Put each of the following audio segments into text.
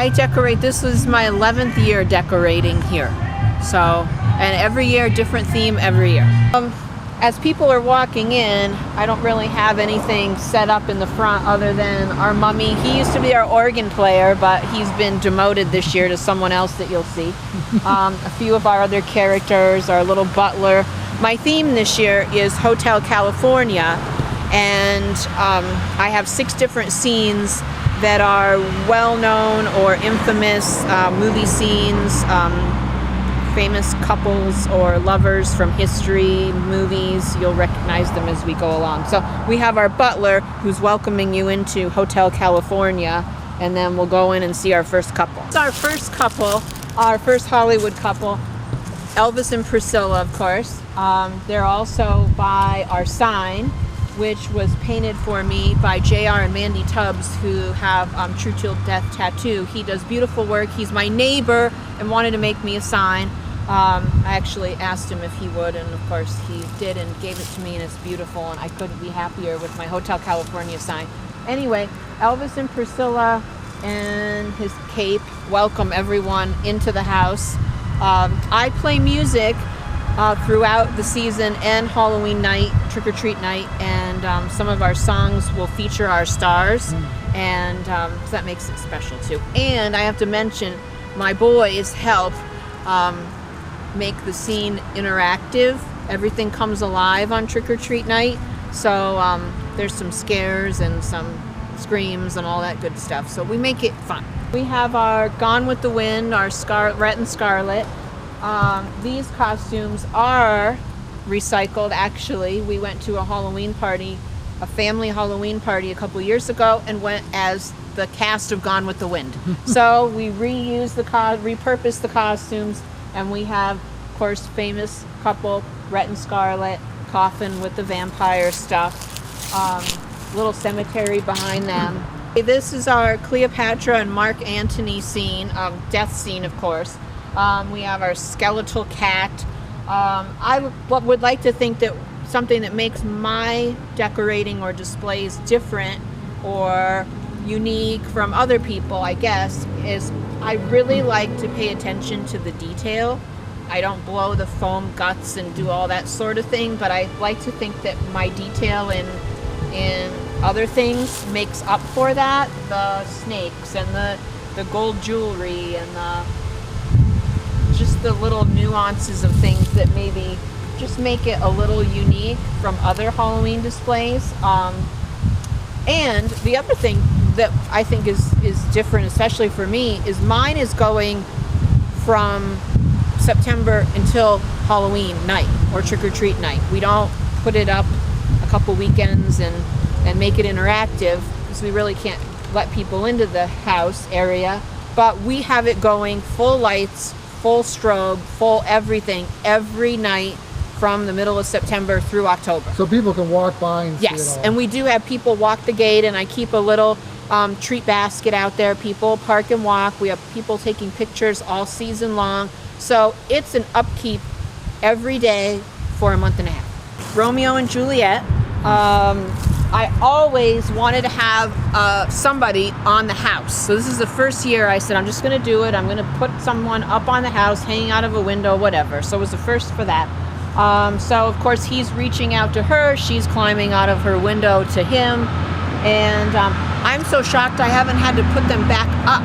I decorate. This was my 11th year decorating here. So, and every year, different theme every year. As people are walking in, I don't really have anything set up in the front other than our mummy. He used to be our organ player, but he's been demoted this year to someone else that you'll see. A few of our other characters, our little butler. My theme this year is Hotel California, and I have 6 different scenes that are well-known or infamous movie scenes, famous couples or lovers from history, movies. You'll recognize them as we go along. So we have our butler who's welcoming you into Hotel California, and then we'll go in and see our first couple. It's our first couple, our first Hollywood couple, Elvis and Priscilla, of course. They're also by our sign, which was painted for me by JR and Mandy Tubbs, who have True Till Death Tattoo. He does beautiful work. He's my neighbor and wanted to make me a sign. I actually asked him if he would, and of course he did and gave it to me, and it's beautiful, and I couldn't be happier with my Hotel California sign. Anyway, Elvis and Priscilla and his cape welcome everyone into the house. I play music throughout the season and Halloween night, trick-or-treat night, and some of our songs will feature our stars, and so that makes it special too. And I have to mention, my boys help make the scene interactive. Everything comes alive on trick-or-treat night, so there's some scares and some screams and all that good stuff, so we make it fun. We have our Gone with the Wind, our Red and Scarlet. These costumes are recycled. Actually, we went to a Halloween party, a family Halloween party a couple years ago, and went as the cast of Gone with the Wind. So we repurposed the costumes, and we have, of course, famous couple, Rhett and Scarlet, coffin with the vampire stuff, little cemetery behind them. This is our Cleopatra and Mark Antony scene, death scene, of course. We have our skeletal cat. I would like to think that something that makes my decorating or displays different or unique from other people, I guess, is I really like to pay attention to the detail. I don't blow the foam guts and do all that sort of thing, but I like to think that my detail in other things makes up for that. The snakes and the gold jewelry and just the little nuances of things that maybe just make it a little unique from other Halloween displays. And the other thing that I think is different, especially for me, is mine is going from September until Halloween night or trick-or-treat night. We don't put it up a couple weekends and make it interactive because we really can't let people into the house area, but we have it going full lights, full strobe, full everything every night from the middle of September through October. So people can walk by and see it all. Yes, and we do have people walk the gate, and I keep a little treat basket out there. People park and walk. We have people taking pictures all season long. So it's an upkeep every day for a month and a half. Romeo and Juliet. I always wanted to have somebody on the house. So this is the first year I said, I'm just going to do it. I'm going to put someone up on the house, hanging out of a window, whatever. So it was the first for that. So of course he's reaching out to her. She's climbing out of her window to him. And I'm so shocked I haven't had to put them back up.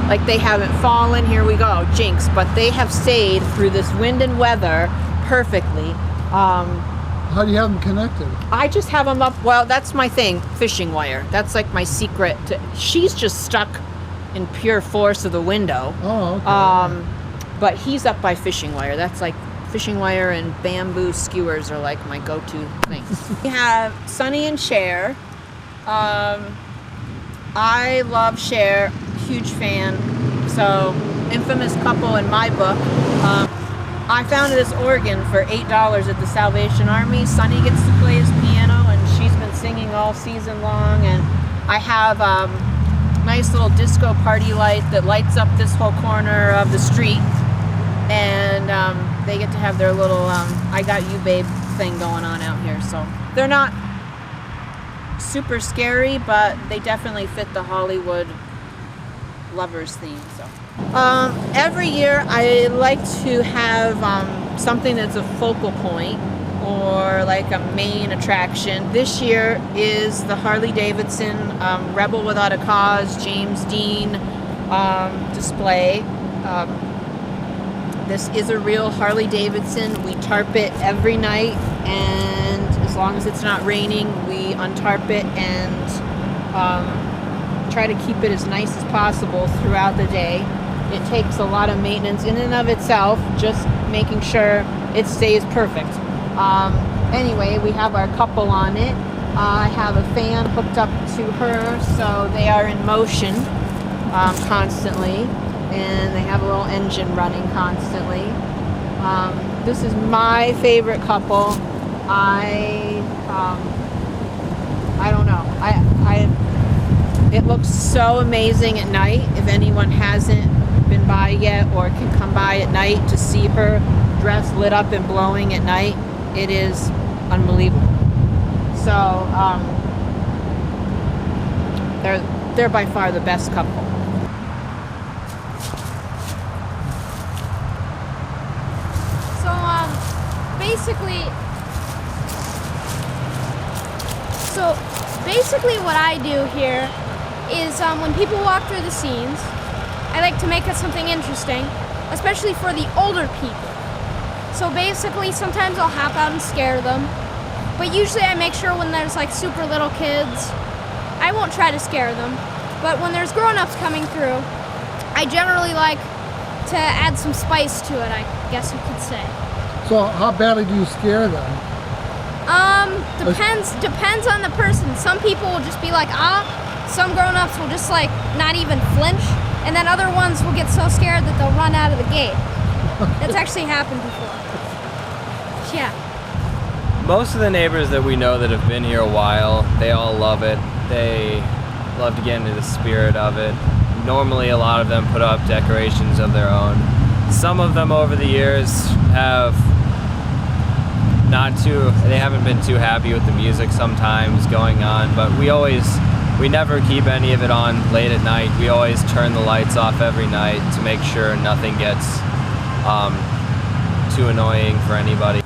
Like they haven't fallen. Here we go, jinx. But they have stayed through this wind and weather perfectly. How do you have them connected? I just have them up, well, that's my thing, fishing wire. That's like my secret. She's just stuck in pure force of the window. Oh, okay. But he's up by fishing wire. That's like fishing wire and bamboo skewers are like my go-to things. We have Sonny and Cher. I love Cher, huge fan. So, infamous couple in my book. I found this organ for $8 at the Salvation Army. Sonny gets to play his piano, and she's been singing all season long. And I have a nice little disco party light that lights up this whole corner of the street. And they get to have their little I Got You Babe thing going on out here. So they're not super scary, but they definitely fit the Hollywood lover's theme. So every year I like to have something that's a focal point or like a main attraction. This year is the Harley Davidson Rebel Without a Cause James Dean display. This is a real Harley Davidson. We tarp it every night, and as long as it's not raining, we untarp it and try to keep it as nice as possible throughout the day. It takes a lot of maintenance in and of itself, just making sure it stays perfect. Anyway, we have our couple on it. I have a fan hooked up to her, so they are in motion constantly, and they have a little engine running constantly. This is my favorite couple. I don't know. It looks so amazing at night. If anyone hasn't been by yet or can come by at night to see her dress lit up and blowing at night, it is unbelievable. So they're by far the best couple. Basically what I do here is when people walk through the scenes, I like to make it something interesting, especially for the older people. So basically sometimes I'll hop out and scare them, but usually I make sure when there's like super little kids, I won't try to scare them. But when there's grown-ups coming through, I generally like to add some spice to it, I guess you could say. So how badly do you scare them? Depends on the person. Some people will just be like, ah. Some grown-ups will just like not even flinch, and then other ones will get so scared that they'll run out of the gate. That's actually happened before. Yeah. Most of the neighbors that we know that have been here a while, they all love it. They love to get into the spirit of it. Normally a lot of them put up decorations of their own. Some of them over the years have they haven't been too happy with the music sometimes going on, but we never keep any of it on late at night. We always turn the lights off every night to make sure nothing gets too annoying for anybody.